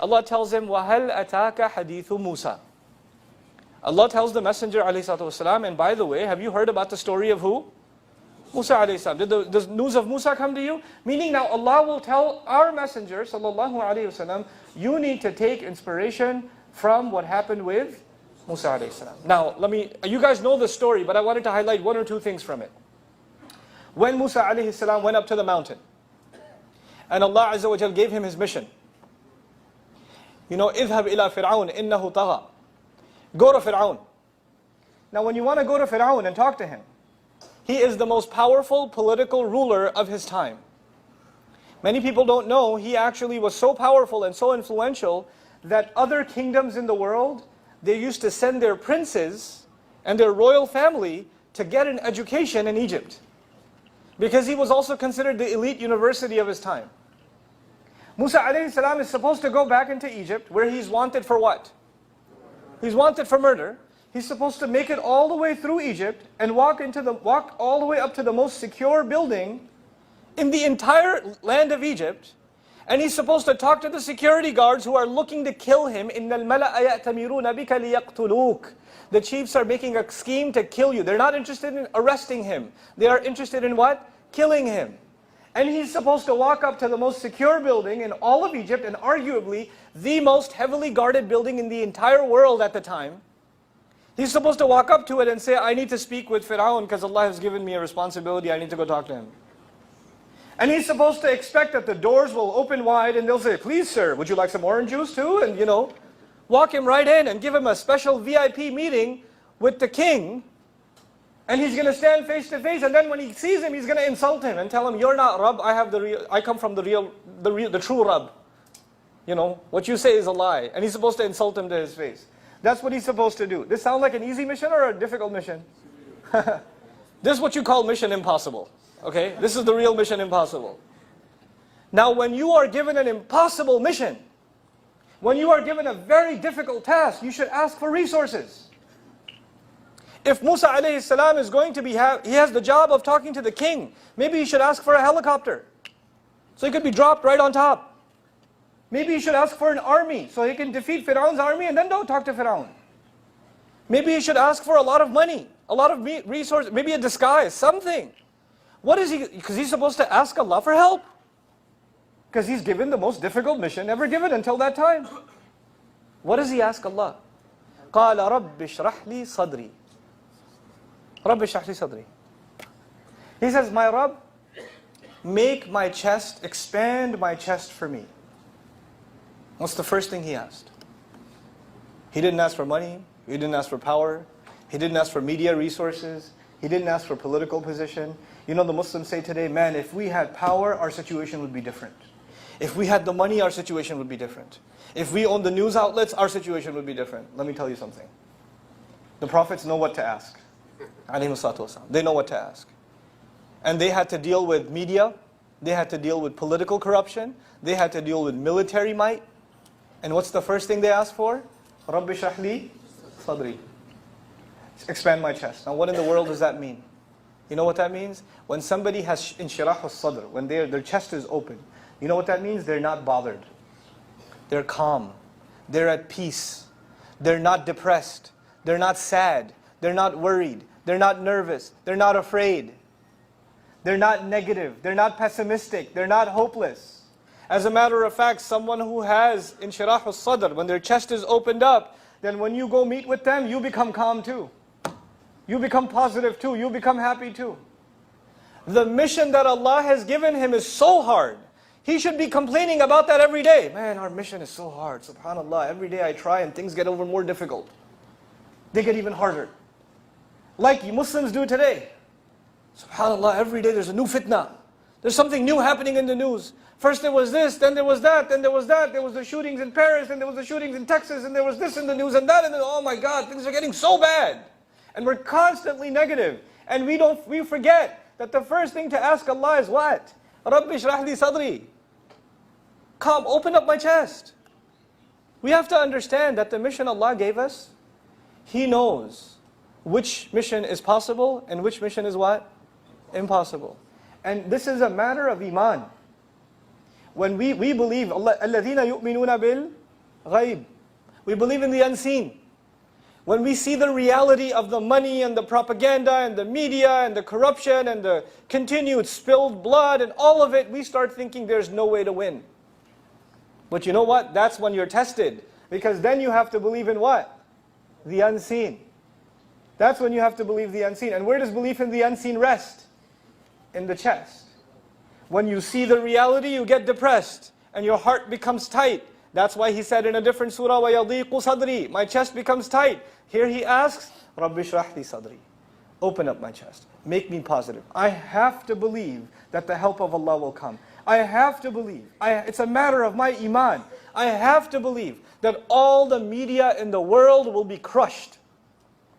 Allah tells him, وَهَلْ أَتَاكَ حَدِيثُ مُوسَى. Allah tells the Messenger ﷺ, and by the way, have you heard about the story of who? Musa ﷺ. Did the news of Musa come to you? Meaning now Allah will tell our Messenger ﷺ, you need to take inspiration from what happened with Musa ﷺ. Now, you guys know the story, but I wanted to highlight one or two things from it. When Musa ﷺ went up to the mountain, and Allah Azza wa Jal gave him his mission. You know, اذهب إلى فرعون إنه طغى. Go to Fir'aun. Now when you want to go to Fir'aun and talk to him, he is the most powerful political ruler of his time. Many people don't know he actually was so powerful and so influential that other kingdoms in the world, they used to send their princes and their royal family to get an education in Egypt. Because he was also considered the elite university of his time. Musa alayhi salam is supposed to go back into Egypt where he's wanted for what? He's wanted for murder. He's supposed to make it all the way through Egypt and walk all the way up to the most secure building in the entire land of Egypt. And he's supposed to talk to the security guards who are looking to kill him. إِنَّ الْمَلَأَ يَأْتَمِرُونَ بِكَ لِيَقْتُلُوكَ. The chiefs are making a scheme to kill you. They're not interested in arresting him. They are interested in what? Killing him. And he's supposed to walk up to the most secure building in all of Egypt, and arguably the most heavily guarded building in the entire world at the time. He's supposed to walk up to it and say, I need to speak with Fir'aun because Allah has given me a responsibility, I need to go talk to him. And he's supposed to expect that the doors will open wide and they'll say, please sir, would you like some orange juice too? And you know, walk him right in and give him a special VIP meeting with the king. And he's going to stand face to face, and then when he sees him, he's going to insult him and tell him, you're not Rabb, I come from the true Rabb. You know, what you say is a lie. And he's supposed to insult him to his face. That's what he's supposed to do. This sound like an easy mission or a difficult mission? This is what you call mission impossible. Okay? This is the real mission impossible. Now when you are given an impossible mission, when you are given a very difficult task, you should ask for resources. If Musa alayhi salam is going to he has the job of talking to the king, maybe he should ask for a helicopter, so he could be dropped right on top. Maybe he should ask for an army, so he can defeat Fir'aun's army and then don't talk to Fir'aun. Maybe he should ask for a lot of money, a lot of resources, maybe a disguise, something. What is he, because he's supposed to ask Allah for help. Because he's given the most difficult mission ever given until that time. What does he ask Allah? قَالَ رَبِّ اشْرَحْ لِي صَدْرِي. Rabbi Shahli Sadri. He says, my Rabb, make my chest, expand my chest for me. What's the first thing he asked? He didn't ask for money, he didn't ask for power, he didn't ask for media resources, he didn't ask for political position. You know, the Muslims say today, man, if we had power, our situation would be different. If we had the money, our situation would be different. If we owned the news outlets, our situation would be different. Let me tell you something. The prophets know what to ask. They know what to ask. And they had to deal with media, they had to deal with political corruption, they had to deal with military might. And what's the first thing they asked for? Rabbi Shahli Sadri. Expand my chest. Now what in the world does that mean? You know what that means? When somebody has inshirah al-sadr, when their chest is open, you know what that means? They're not bothered. They're calm. They're at peace. They're not depressed. They're not sad. They're not worried. They're not nervous. They're not afraid. They're not negative. They're not pessimistic. They're not hopeless. As a matter of fact, someone who has inshirah al-sadr, when their chest is opened up, then when you go meet with them, you become calm too. You become positive too. You become happy too. The mission that Allah has given him is so hard. He should be complaining about that every day. Man, our mission is so hard. SubhanAllah, every day I try and things get over more difficult. They get even harder. Like Muslims do today. SubhanAllah, every day there's a new fitna. There's something new happening in the news. First there was this, then there was that, then there was that. There was the shootings in Paris, and there was the shootings in Texas, and there was this in the news and that, and then, oh my God, things are getting so bad. And we're constantly negative. And we forget that the first thing to ask Allah is what? Rabbi shrah li sadri. Come, open up my chest. We have to understand that the mission Allah gave us, He knows which mission is possible and which mission is what? Impossible. And this is a matter of iman. When we believe, الَّذِينَ يُؤْمِنُونَ ghaib. We believe in the unseen. When we see the reality of the money and the propaganda and the media and the corruption and the continued spilled blood and all of it, we start thinking there's no way to win. But you know what? That's when you're tested. Because then you have to believe in what? The unseen. That's when you have to believe the unseen. And where does belief in the unseen rest? In the chest. When you see the reality, you get depressed and your heart becomes tight. That's why he said in a different surah, وَيَضِيقُ صَدْرِي. My chest becomes tight. Here he asks, رَبِّ اشْرَحْ لِي صَدْرِي. Open up my chest. Make me positive. I have to believe that the help of Allah will come. I have to believe. It's a matter of my iman. I have to believe that all the media in the world will be crushed.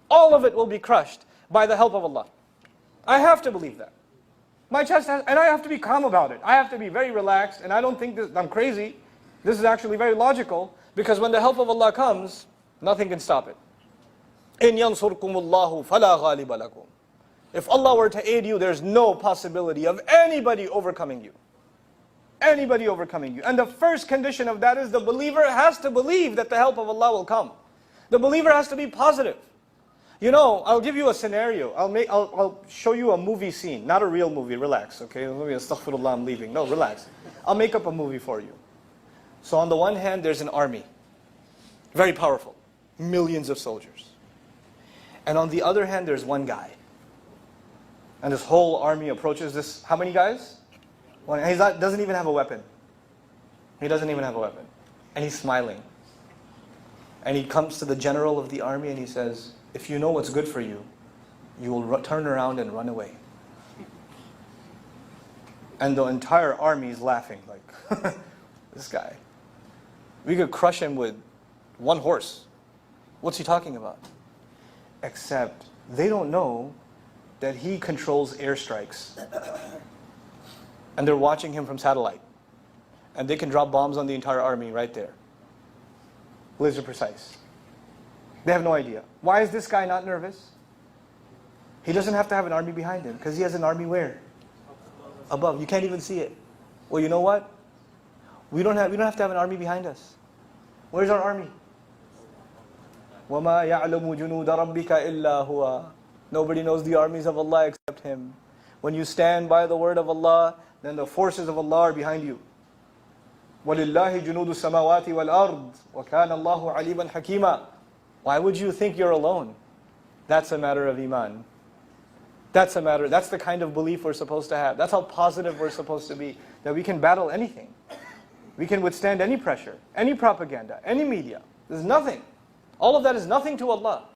All of it will be crushed by the help of Allah. I have to believe that. My chest has, and I have to be calm about it. I have to be very relaxed, and I don't think I'm crazy. This is actually very logical, because when the help of Allah comes, nothing can stop it. إِن يَنْصُرْكُمُ اللَّهُ فَلَا غَالِبَ لَكُمْ. If Allah were to aid you, there's no possibility of anybody overcoming you. Anybody overcoming you. And the first condition of that is the believer has to believe that the help of Allah will come. The believer has to be positive. You know, I'll give you a scenario. I'll show you a movie scene. Not a real movie, relax, okay? Astaghfirullah, I'm leaving. No, relax. I'll make up a movie for you. So on the one hand, there's an army. Very powerful. Millions of soldiers. And on the other hand, there's one guy. And this whole army approaches this, how many guys? One. And he doesn't even have a weapon. He doesn't even have a weapon. And he's smiling. And he comes to the general of the army and he says, if you know what's good for you, you will turn around and run away. And the entire army is laughing like, this guy. We could crush him with one horse. What's he talking about? Except they don't know that he controls airstrikes. And they're watching him from satellite. And they can drop bombs on the entire army right there. Laser precise. They have no idea. Why is this guy not nervous? He doesn't have to have an army behind him, because he has an army where? Above. You can't even see it. Well, you know what? We don't have to have an army behind us. Where's our army? وَمَا يَعْلَمُ جُنُودَ رَبِّكَ إِلَّا هُوَ. Nobody knows the armies of Allah except Him. When you stand by the word of Allah, then the forces of Allah are behind you. وَلِلَّهِ جُنُودُ السَّمَاوَاتِ وَالْأَرْضِ وَكَانَ اللَّهُ عَلِيمًا حَكِيمًا. Why would you think you're alone? That's a matter of iman. That's the kind of belief we're supposed to have. That's how positive we're supposed to be. That we can battle anything. We can withstand any pressure, any propaganda, any media. There's nothing. All of that is nothing to Allah.